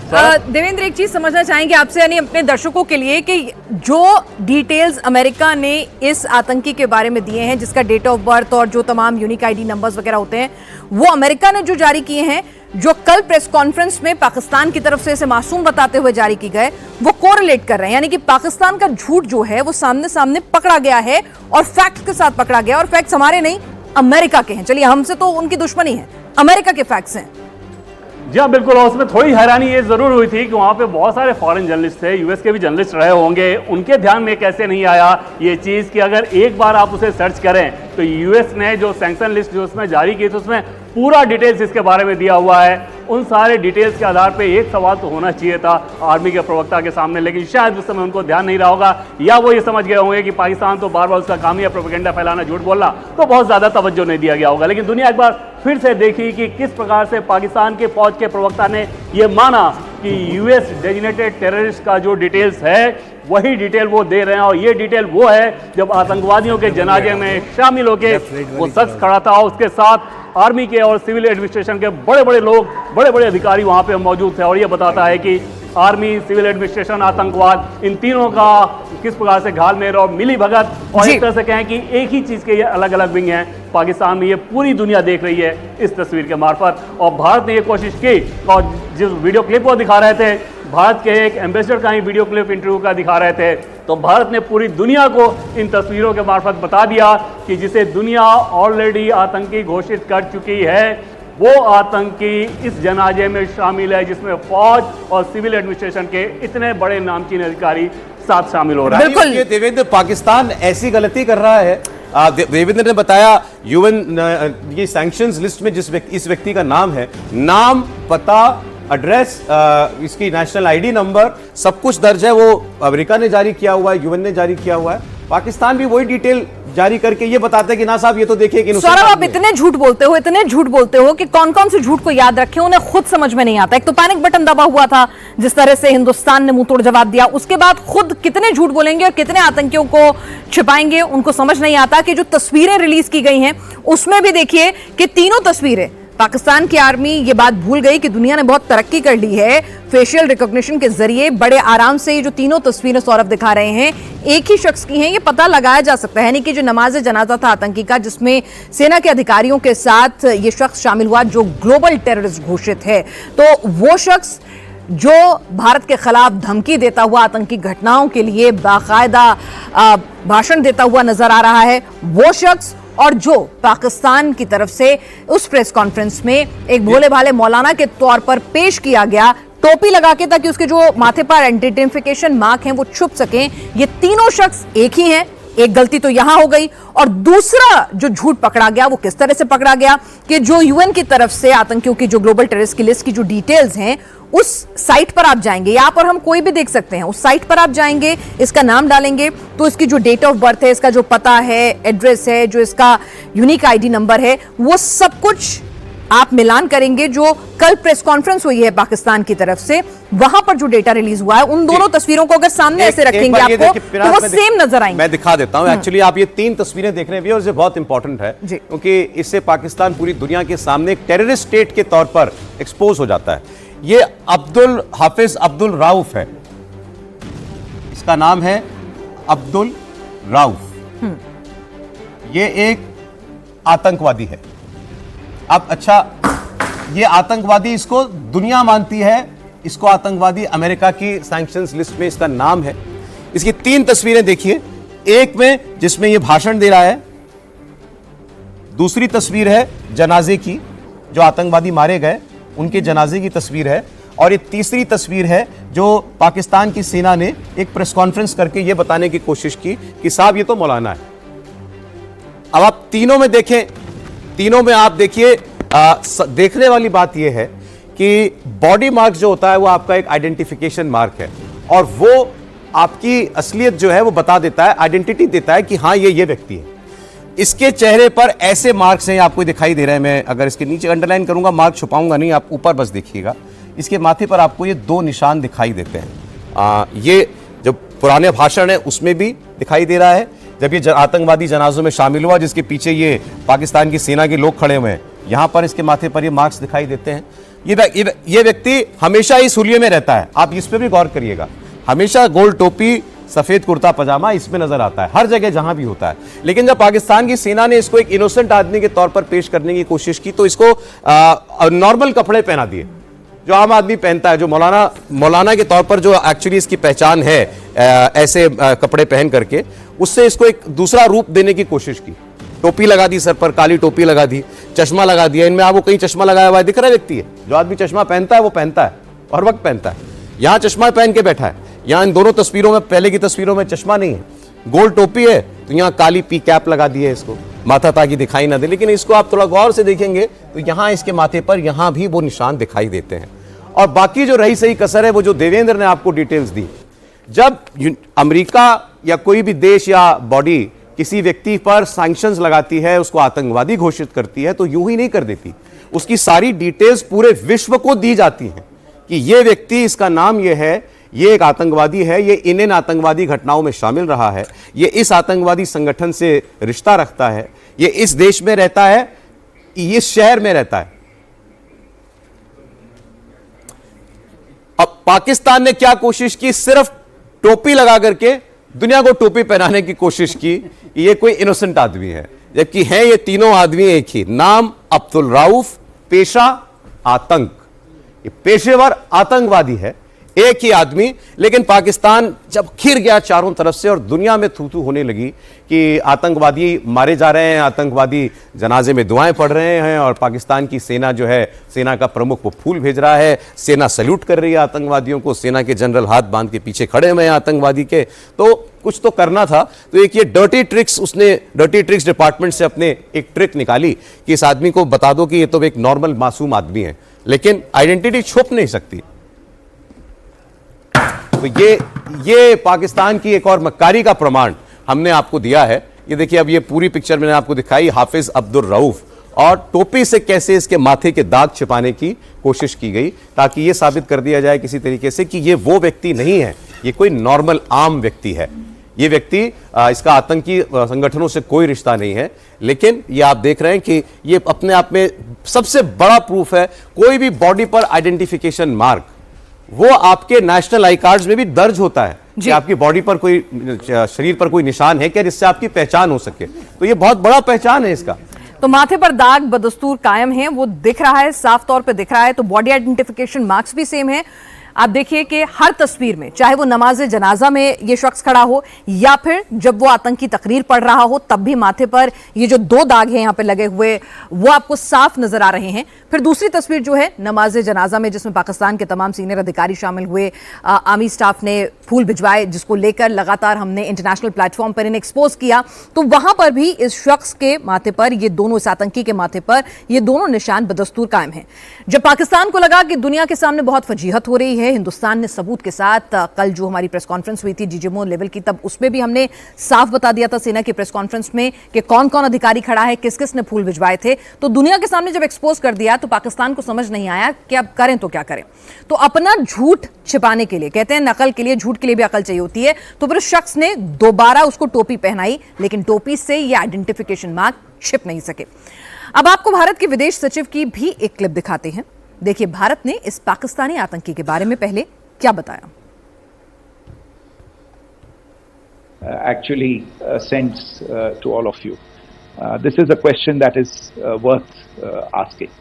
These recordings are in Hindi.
देवेंद्र, एक चीज समझना चाहेंगे आपसे, यानी अपने दर्शकों के लिए, कि जो डिटेल्स अमेरिका ने इस आतंकी के बारे में दिए हैं, जिसका डेट ऑफ बर्थ और जो तमाम यूनिक आईडी नंबर्स वगैरह होते हैं, वो अमेरिका ने जो जारी किए हैं, जो कल प्रेस कॉन्फ्रेंस में पाकिस्तान की तरफ से इसे मासूम बताते हुए जारी की गए, वो कोरिलेट कर रहे हैं। यानी कि पाकिस्तान का झूठ जो है वो सामने सामने पकड़ा गया है और फैक्ट्स के साथ पकड़ा गया, और फैक्ट्स हमारे नहीं, अमेरिका के हैं। चलिए, हमसे तो उनकी दुश्मनी है, अमेरिका के फैक्ट्स हैं। जी हाँ, बिल्कुल। और उसमें थोड़ी हैरानी ये जरूर हुई थी कि वहाँ पे बहुत सारे फॉरेन जर्नलिस्ट थे, यूएस के भी जर्नलिस्ट रहे होंगे, उनके ध्यान में कैसे नहीं आया ये चीज़ कि अगर एक बार आप उसे सर्च करें तो यूएस ने जो सैंक्शन लिस्ट जो उसमें जारी की थी उसमें पूरा डिटेल्स इसके बारे में दिया हुआ है। उन सारे डिटेल्स के आधार पे एक सवाल तो होना चाहिए था आर्मी के प्रवक्ता के सामने, लेकिन शायद उस समय उनको ध्यान नहीं रहा होगा, या वो ये समझ गए होंगे कि पाकिस्तान तो बार बार उसका काम ही है प्रोपेगेंडा फैलाना, झूठ बोलना, तो बहुत ज़्यादा तवज्जो नहीं दिया गया होगा। लेकिन दुनिया एक बार फिर से देखी कि किस प्रकार से पाकिस्तान के फौज के प्रवक्ता ने ये माना कि यूएस डेजिग्नेटेड टेररिस्ट का जो डिटेल्स है वही डिटेल वो दे रहे हैं, और ये डिटेल वो है जब आतंकवादियों के जनाजे में शामिल होकर वो शख्स खड़ा था, उसके साथ आर्मी के और सिविल एडमिनिस्ट्रेशन के बड़े बड़े लोग, बड़े बड़े अधिकारी वहाँ पे मौजूद थे। और ये बताता है कि आर्मी, सिविल एडमिनिस्ट्रेशन, आतंकवाद, इन तीनों का किस प्रकार से घालमेल और मिली भगत, और एक तरह से कहें कि एक ही चीज़ के ये अलग अलग विंग हैं पाकिस्तान में, ये पूरी दुनिया देख रही है इस तस्वीर के मार्फत। और भारत ने ये कोशिश की, और जिस वीडियो क्लिप वो दिखा रहे थे, भारत के एक एम्बेसडर का ही वीडियो क्लिप इंटरव्यू का दिखा रहे थे, तो भारत ने पूरी दुनिया को इन तस्वीरों के मार्फत बता दिया कि जिसे दुनिया ऑलरेडी आतंकी घोषित कर चुकी है, वो आतंकी इस जनाजे में शामिल है, जिसमें फौज और सिविल एडमिनिस्ट्रेशन के इतने बड़े नामचीन अधिकारी साथ शामिल हो रहा है। बिल्कुल, ये देवेंद्र, पाकिस्तान ऐसी गलती कर रहा है। देवेंद्र ने बताया यूएन ये सैंक्शंस लिस्ट में इस व्यक्ति का नाम है, नाम, पता, एड्रेस, इसकी नेशनल आईडी नंबर, सब कुछ दर्ज है। वो अमेरिका ने जारी किया हुआ है, यूएन ने जारी किया हुआ है, पाकिस्तान भी वही डिटेल जारी करके ये बताते हैं कि ना साहब ये तो देखिए कि सौरभ, आप इतने झूठ बोलते हो कि कौन कौन से झूठ को याद रखें, उन्हें खुद समझ में नहीं आता। एक तो पैनिक बटन दबा हुआ था, जिस तरह से हिंदुस्तान ने मुंह तोड़ जवाब दिया, उसके बाद खुद कितने झूठ बोलेंगे और कितने आतंकियों को छिपाएंगे, उनको समझ नहीं आता। कि जो तस्वीरें रिलीज की गई हैं उसमें भी देखिए कि तीनों तस्वीरें, पाकिस्तान की आर्मी ये बात भूल गई कि दुनिया ने बहुत तरक्की कर ली है, फेशियल रिकॉग्निशन के जरिए बड़े आराम से ये जो तीनों तस्वीरें सौरभ दिखा रहे हैं एक ही शख्स की हैं, ये पता लगाया जा सकता है। यानी कि जो नमाज जनाजा था आतंकी का, जिसमें सेना के अधिकारियों के साथ ये शख्स शामिल हुआ जो ग्लोबल टेररिस्ट घोषित है, तो वो शख्स जो भारत के खिलाफ धमकी देता हुआ आतंकी घटनाओं के लिए बाकायदा भाषण देता हुआ नजर आ रहा है, वो शख्स, और जो पाकिस्तान की तरफ से उस प्रेस कॉन्फ्रेंस में एक भोले भाले मौलाना के तौर पर पेश किया गया, टोपी लगा के, ताकि उसके जो माथे पर आइडेंटिफिकेशन मार्क हैं वो छुप सकें, ये तीनों शख्स एक ही हैं। एक गलती तो यहां हो गई, और दूसरा जो झूठ पकड़ा गया वो किस तरह से पकड़ा गया कि जो यूएन की तरफ से आतंकियों की जो ग्लोबल टेररिस्ट की लिस्ट की जो डिटेल्स हैं, उस साइट पर आप जाएंगे, यहाँ पर हम कोई भी देख सकते हैं, उस साइट पर आप जाएंगे, इसका नाम डालेंगे तो इसकी जो डेट ऑफ बर्थ है, इसका जो पता है, एड्रेस है, जो इसका यूनिक आईडी नंबर है, वो सब कुछ आप मिलान करेंगे। जो कल प्रेस कॉन्फ्रेंस हुई है पाकिस्तान की तरफ से, वहां पर जो डेटा रिलीज हुआ है, उन दोनों तस्वीरों को अगर सामने ऐसे रखेंगे आपको तो वो सेम नजर आएंगे। मैं दिखा देता हूं। एक्चुअली आप ये तीन तस्वीरें देख रहे हैं और ये बहुत इंपॉर्टेंट है, क्योंकि इससे पाकिस्तान पूरी दुनिया के सामने एक टेररिस्ट स्टेट के तौर पर एक्सपोज हो जाता है। ये अब्दुल हाफिज अब्दुल राउफ है, इसका नाम है अब्दुल राउफ। ये एक आतंकवादी है। अब अच्छा, ये आतंकवादी, इसको दुनिया मानती है, इसको आतंकवादी, अमेरिका की सैंक्शंस लिस्ट में इसका नाम है। इसकी तीन तस्वीरें देखिए, एक में जिसमें ये भाषण दे रहा है, दूसरी तस्वीर है जनाजे की, जो आतंकवादी मारे गए उनके जनाजे की तस्वीर है, और ये तीसरी तस्वीर है जो पाकिस्तान की सेना ने एक प्रेस कॉन्फ्रेंस करके ये बताने की कोशिश की कि साहब ये तो मौलाना है। अब आप तीनों में देखें, तीनों में आप देखिए, देखने वाली बात यह है कि बॉडी मार्क जो होता है वो आपका एक आइडेंटिफिकेशन मार्क है, और वो आपकी असलियत जो है वो बता देता है, आइडेंटिटी देता है कि हाँ ये व्यक्ति है। इसके चेहरे पर ऐसे मार्क्स हैं, आपको दिखाई दे रहे हैं। मैं अगर इसके नीचे अंडरलाइन करूंगा, मार्क छुपाऊंगा नहीं, आप ऊपर बस देखिएगा। इसके माथे पर आपको ये दो निशान दिखाई देते हैं। ये जो पुराने भाषण है उसमें भी दिखाई दे रहा है, जब ये आतंकवादी जनाजों में शामिल हुआ जिसके पीछे ये पाकिस्तान की सेना के लोग खड़े हुए हैं, यहां पर इसके माथे पर ये मार्क्स दिखाई देते हैं। ये व्यक्ति हमेशा इस हुलिये में रहता है, आप इस पे भी गौर करिएगा, हमेशा गोल टोपी सफेद कुर्ता पजामा इसमें नजर आता है हर जगह जहां भी होता है। लेकिन जब पाकिस्तान की सेना ने इसको एक इनोसेंट आदमी के तौर पर पेश करने की कोशिश की तो इसको नॉर्मल कपड़े पहना दिए जो आम आदमी पहनता है, जो मौलाना के तौर पर जो एक्चुअली इसकी पहचान है ऐसे कपड़े पहन करके, उससे इसको एक दूसरा रूप देने की कोशिश की। टोपी लगा दी सर पर, काली टोपी लगा दी, चश्मा लगा दिया। इनमें आपको कहीं चश्मा लगाया हुआ दिख रहा है व्यक्ति है? जो आदमी चश्मा पहनता है वो पहनता है और वक्त पहनता है। यहां चश्मा पहन के बैठा है, यहां इन दोनों तस्वीरों में, पहले की तस्वीरों में चश्मा नहीं है, गोल टोपी है, तो यहां काली पी कैप लगा दी है इसको, माथा ताकि दिखाई ना दे। लेकिन इसको आप थोड़ा गौर से देखेंगे तो यहां इसके माथे पर यहां भी वो निशान दिखाई देते हैं। और बाकी जो रही सही कसर है वो जो देवेंद्र ने आपको डिटेल्स दी, जब अमेरिका या कोई भी देश या बॉडी किसी व्यक्ति पर सैंक्शंस लगाती है, उसको आतंकवादी घोषित करती है, तो यूं ही नहीं कर देती, उसकी सारी डिटेल्स पूरे विश्व को दी जाती हैं कि ये व्यक्ति, इसका नाम ये है, ये एक आतंकवादी है, ये इन आतंकवादी घटनाओं में शामिल रहा है, ये इस आतंकवादी संगठन से रिश्ता रखता है, ये इस देश में रहता है, इस शहर में रहता है। अब पाकिस्तान ने क्या कोशिश की? सिर्फ टोपी लगा करके दुनिया को टोपी पहनाने की कोशिश की कि ये कोई इनोसेंट आदमी है, जबकि हैं ये तीनों आदमी एक ही। नाम अब्दुल रऊफ, पेशा आतंक, ये पेशेवर आतंकवादी है, एक ही आदमी। लेकिन पाकिस्तान जब घिर गया चारों तरफ से और दुनिया में थू थू होने लगी कि आतंकवादी मारे जा रहे हैं, आतंकवादी जनाजे में दुआएं पढ़ रहे हैं, और पाकिस्तान की सेना जो है, सेना का प्रमुख वो फूल भेज रहा है, सेना सैल्यूट कर रही है आतंकवादियों को, सेना के जनरल हाथ बांध के पीछे खड़े हुए हैं आतंकवादी के। तो कुछ तो करना था। तो एक ये डर्टी ट्रिक्स डिपार्टमेंट से अपने एक ट्रिक निकाली कि इस आदमी को बता दो कि ये तो एक नॉर्मल मासूम आदमी है, लेकिन आइडेंटिटी छुप नहीं सकती। तो ये पाकिस्तान की एक और मक्कारी का प्रमाण हमने आपको दिया है। ये देखिए, अब ये पूरी पिक्चर मैंने आपको दिखाई, हाफिज अब्दुल रऊफ, और टोपी से कैसे इसके माथे के दाग छिपाने की कोशिश की गई ताकि ये साबित कर दिया जाए किसी तरीके से कि ये वो व्यक्ति नहीं है, ये कोई नॉर्मल आम व्यक्ति है। ये व्यक्ति, इसका आतंकी संगठनों से कोई रिश्ता नहीं है। लेकिन ये आप देख रहे हैं कि ये अपने आप में सबसे बड़ा प्रूफ है। कोई भी बॉडी पर आइडेंटिफिकेशन मार्क वो आपके नेशनल आई कार्ड्स में भी दर्ज होता है कि आपकी बॉडी पर कोई, शरीर पर कोई निशान है क्या जिससे आपकी पहचान हो सके। तो ये बहुत बड़ा पहचान है इसका। तो माथे पर दाग बदस्तूर कायम है, वो दिख रहा है, साफ तौर पे दिख रहा है। तो बॉडी आइडेंटिफिकेशन मार्क्स भी सेम है। आप देखिए कि हर तस्वीर में, चाहे वो नमाज जनाजा में ये शख्स खड़ा हो या फिर जब वो आतंकी तकरीर पढ़ रहा हो, तब भी माथे पर ये जो दो दाग हैं यहाँ पे लगे हुए, वो आपको साफ नजर आ रहे हैं। फिर दूसरी तस्वीर जो है नमाज जनाजा में, जिसमें पाकिस्तान के तमाम सीनियर अधिकारी शामिल हुए, आर्मी स्टाफ ने फूल भिजवाए, जिसको लेकर लगातार हमने इंटरनेशनल प्लेटफॉर्म पर इन्हें एक्सपोज किया। तो वहां पर भी इस शख्स के माथे पर, ये दोनों, इस आतंकी के माथे पर ये दोनों निशान बदस्तूर कायम हैं। जब पाकिस्तान को लगा कि दुनिया के सामने बहुत फजीहत हो रही है, हिंदुस्तान ने सबूत के साथ, कल जो हमारी प्रेस कॉन्फ्रेंस हुई थी डीजीएमओ लेवल की, तब उसमें भी हमने साफ बता दिया था सेना की प्रेस कॉन्फ्रेंस में कि कौन कौन अधिकारी खड़ा है, किस किस ने फूल भिजवाए थे। तो दुनिया के सामने जब एक्सपोज कर दिया तो पाकिस्तान को समझ नहीं आया कि अब करें तो क्या करें। तो अपना झूठ छिपाने के लिए, कहते हैं नकल के लिए, झूठ के लिए भी अकल चाहिए होती है, तो फिर उस शख्स ने दोबारा उसको टोपी पहनाई, लेकिन टोपी से ये आइडेंटिफिकेशन मार्क छिप नहीं सके। अब आपको भारत के विदेश सचिव की भी एक क्लिप दिखाते हैं। देखिए भारत ने इस पाकिस्तानी आतंकी के बारे में पहले क्या बताया। Actually sends to all of you. This is a question that is worth asking.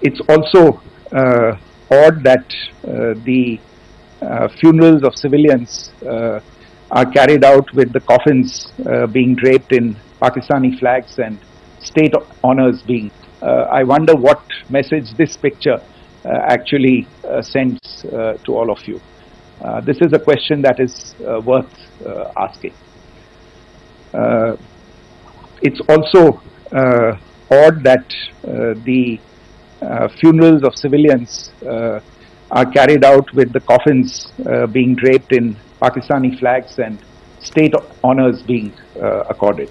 It's also odd that the funerals of civilians are carried out with the coffins being draped in Pakistani flags and state honors being. I wonder what message this picture actually sends to all of you. This is a question that is worth asking. It's also odd that the funerals of civilians are carried out with the coffins being draped in Pakistani flags and state honors being accorded.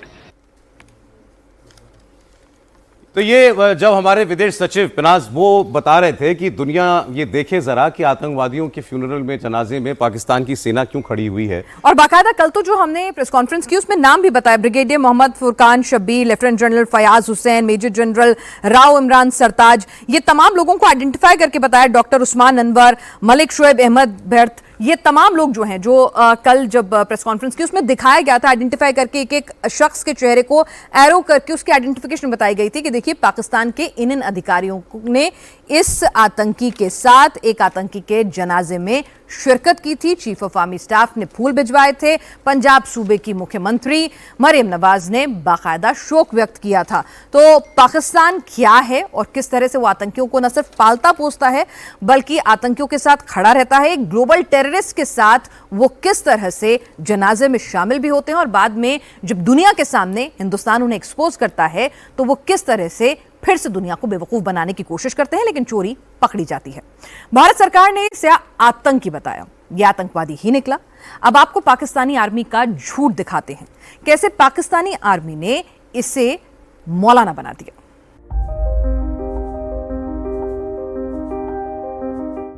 तो ये जब हमारे विदेश सचिव पिनाज वो बता रहे थे कि दुनिया ये देखे जरा कि आतंकवादियों के फ्यूनरल में, जनाजे में पाकिस्तान की सेना क्यों खड़ी हुई है। और बाकायदा कल तो जो हमने प्रेस कॉन्फ्रेंस की उसमें नाम भी बताया, brigadier Mohammad Furqan Shabbir, lieutenant general Fayaz Hussain, major general Rao Imran Sartaj, ये तमाम लोगों को आइडेंटिफाई करके बताया, डॉक्टर उस्मान अनवर, मलिक शुएब अहमद भर्त, ये तमाम लोग जो हैं जो कल जब प्रेस कॉन्फ्रेंस की उसमें दिखाया गया था, आइडेंटिफाई करके एक एक शख्स के चेहरे को एरो करके उसकी आइडेंटिफिकेशन बताई गई थी कि देखिए पाकिस्तान के इन अधिकारियों ने इस आतंकी के साथ एक आतंकी के जनाजे में शिरकत की थी। चीफ ऑफ आर्मी स्टाफ ने फूल भिजवाए थे, पंजाब सूबे की मुख्यमंत्री मरियम नवाज ने बाकायदा शोक व्यक्त किया था। तो पाकिस्तान क्या है और किस तरह से वो आतंकियों को न सिर्फ पालता पोसता है बल्कि आतंकियों के साथ खड़ा रहता है, एक ग्लोबल टेररिस्ट के साथ वो किस तरह से जनाजे में शामिल भी होते हैं और बाद में जब दुनिया के सामने हिंदुस्तान उन्हें एक्सपोज करता है तो वो किस तरह से फिर से दुनिया को बेवकूफ बनाने की कोशिश करते हैं, लेकिन चोरी पकड़ी जाती है। भारत सरकार ने इसे आतंकी बताया, यह आतंकवादी ही निकला। अब आपको पाकिस्तानी आर्मी का झूठ दिखाते हैं, कैसे पाकिस्तानी आर्मी ने इसे मौलाना बना दिया।